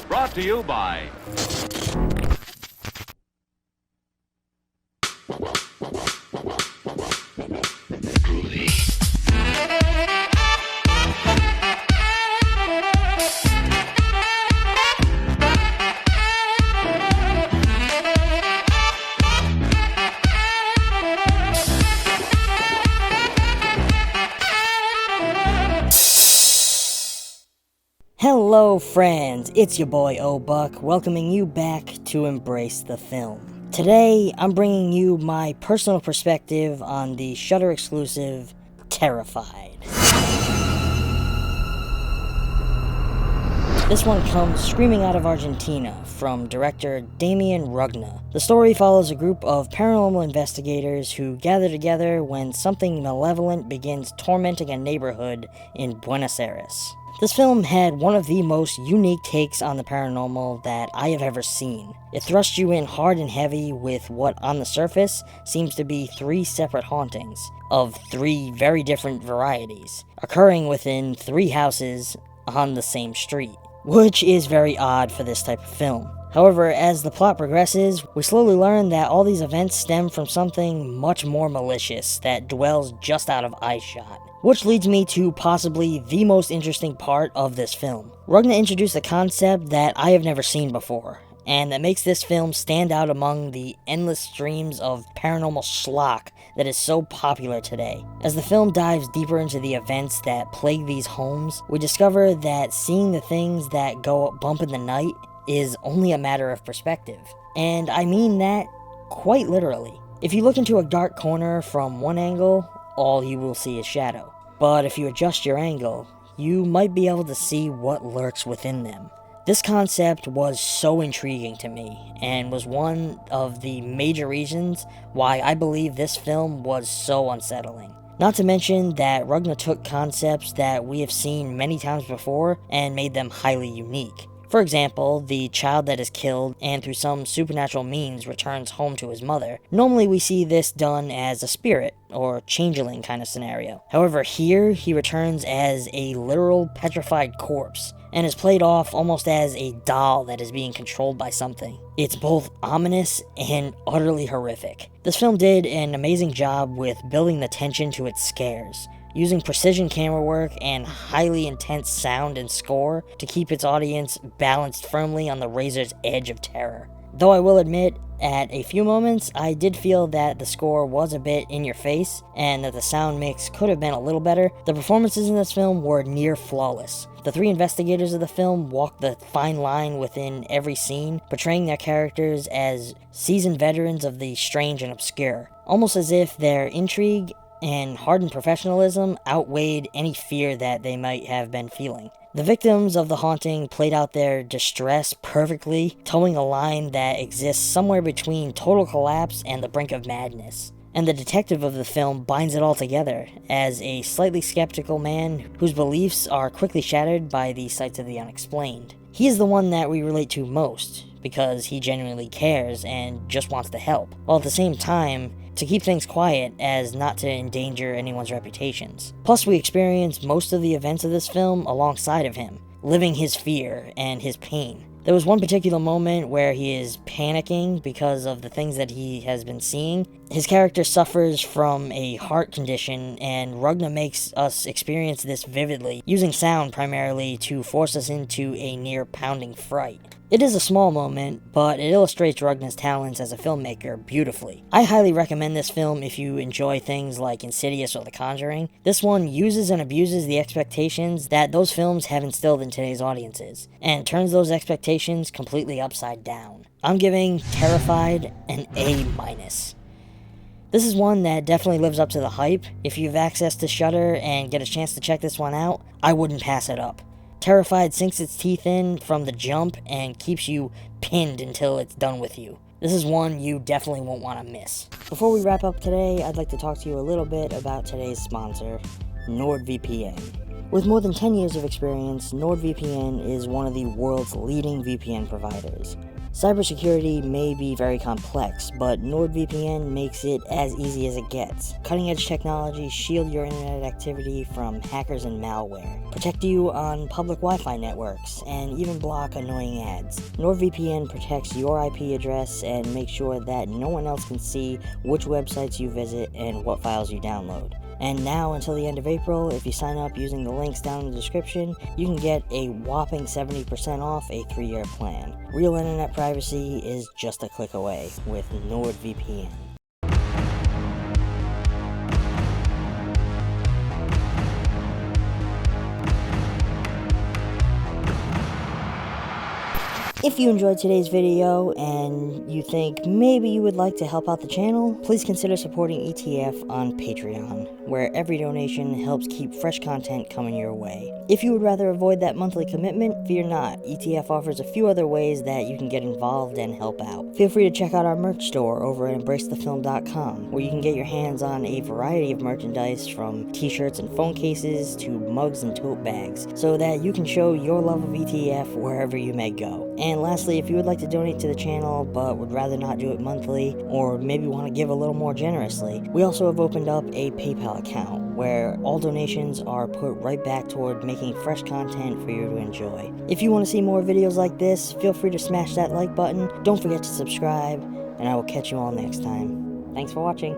Brought to you by... Hello friends, it's your boy O-Buck, welcoming you back to Embrace the Film. Today, I'm bringing you my personal perspective on the Shudder exclusive, Terrified. This one comes screaming out of Argentina from director Damien Rugna. The story follows a group of paranormal investigators who gather together when something malevolent begins tormenting a neighborhood in Buenos Aires. This film had one of the most unique takes on the paranormal that I have ever seen. It thrust you in hard and heavy with what on the surface seems to be three separate hauntings, of three very different varieties, occurring within three houses on the same street, which is very odd for this type of film. However, as the plot progresses, we slowly learn that all these events stem from something much more malicious that dwells just out of eyeshot. Which leads me to possibly the most interesting part of this film. Rugna introduced a concept that I have never seen before, and that makes this film stand out among the endless streams of paranormal schlock that is so popular today. As the film dives deeper into the events that plague these homes, we discover that seeing the things that go bump in the night is only a matter of perspective. And I mean that quite literally. If you look into a dark corner from one angle, all you will see is shadow. But if you adjust your angle, you might be able to see what lurks within them. This concept was so intriguing to me, and was one of the major reasons why I believe this film was so unsettling. Not to mention that Rugna took concepts that we have seen many times before and made them highly unique. For example, the child that is killed and through some supernatural means returns home to his mother. Normally we see this done as a spirit or changeling kind of scenario. However, here he returns as a literal petrified corpse and is played off almost as a doll that is being controlled by something. It's both ominous and utterly horrific. This film did an amazing job with building the tension to its scares, using precision camera work and highly intense sound and score to keep its audience balanced firmly on the razor's edge of terror. Though I will admit, at a few moments, I did feel that the score was a bit in your face, and that the sound mix could have been a little better. The performances in this film were near flawless. The three investigators of the film walked the fine line within every scene, portraying their characters as seasoned veterans of the strange and obscure, almost as if their intrigue and hardened professionalism outweighed any fear that they might have been feeling. The victims of the haunting played out their distress perfectly, towing a line that exists somewhere between total collapse and the brink of madness. And the detective of the film binds it all together as a slightly skeptical man whose beliefs are quickly shattered by the sights of the unexplained. He is the one that we relate to most, because he genuinely cares and just wants to help, while at the same time to keep things quiet as not to endanger anyone's reputations. Plus, we experience most of the events of this film alongside of him, living his fear and his pain. There was one particular moment where he is panicking because of the things that he has been seeing. His character suffers from a heart condition, and Rugna makes us experience this vividly, using sound primarily to force us into a near pounding fright. It is a small moment, but it illustrates Rugna's talents as a filmmaker beautifully. I highly recommend this film if you enjoy things like Insidious or The Conjuring. This one uses and abuses the expectations that those films have instilled in today's audiences, and turns those expectations completely upside down. I'm giving Terrified an A-. This is one that definitely lives up to the hype. If you have access to Shudder and get a chance to check this one out, I wouldn't pass it up. Terrified sinks its teeth in from the jump and keeps you pinned until it's done with you. This is one you definitely won't want to miss. Before we wrap up today, I'd like to talk to you a little bit about today's sponsor, NordVPN. With more than 10 years of experience, NordVPN is one of the world's leading VPN providers. Cybersecurity may be very complex, but NordVPN makes it as easy as it gets. Cutting-edge technologies shield your internet activity from hackers and malware, protect you on public Wi-Fi networks, and even block annoying ads. NordVPN protects your IP address and makes sure that no one else can see which websites you visit and what files you download. And now, until the end of April, if you sign up using the links down in the description, you can get a whopping 70% off a 3-year plan. Real internet privacy is just a click away with NordVPN. If you enjoyed today's video and you think maybe you would like to help out the channel, please consider supporting ETF on Patreon, where every donation helps keep fresh content coming your way. If you would rather avoid that monthly commitment, fear not. ETF offers a few other ways that you can get involved and help out. Feel free to check out our merch store over at embracethefilm.com, where you can get your hands on a variety of merchandise from t-shirts and phone cases to mugs and tote bags, so that you can show your love of ETF wherever you may go. And lastly, if you would like to donate to the channel but would rather not do it monthly, or maybe want to give a little more generously, we also have opened up a PayPal account where all donations are put right back toward making fresh content for you to enjoy. If you want to see more videos like this, feel free to smash that like button, don't forget to subscribe, and I will catch you all next time. Thanks for watching.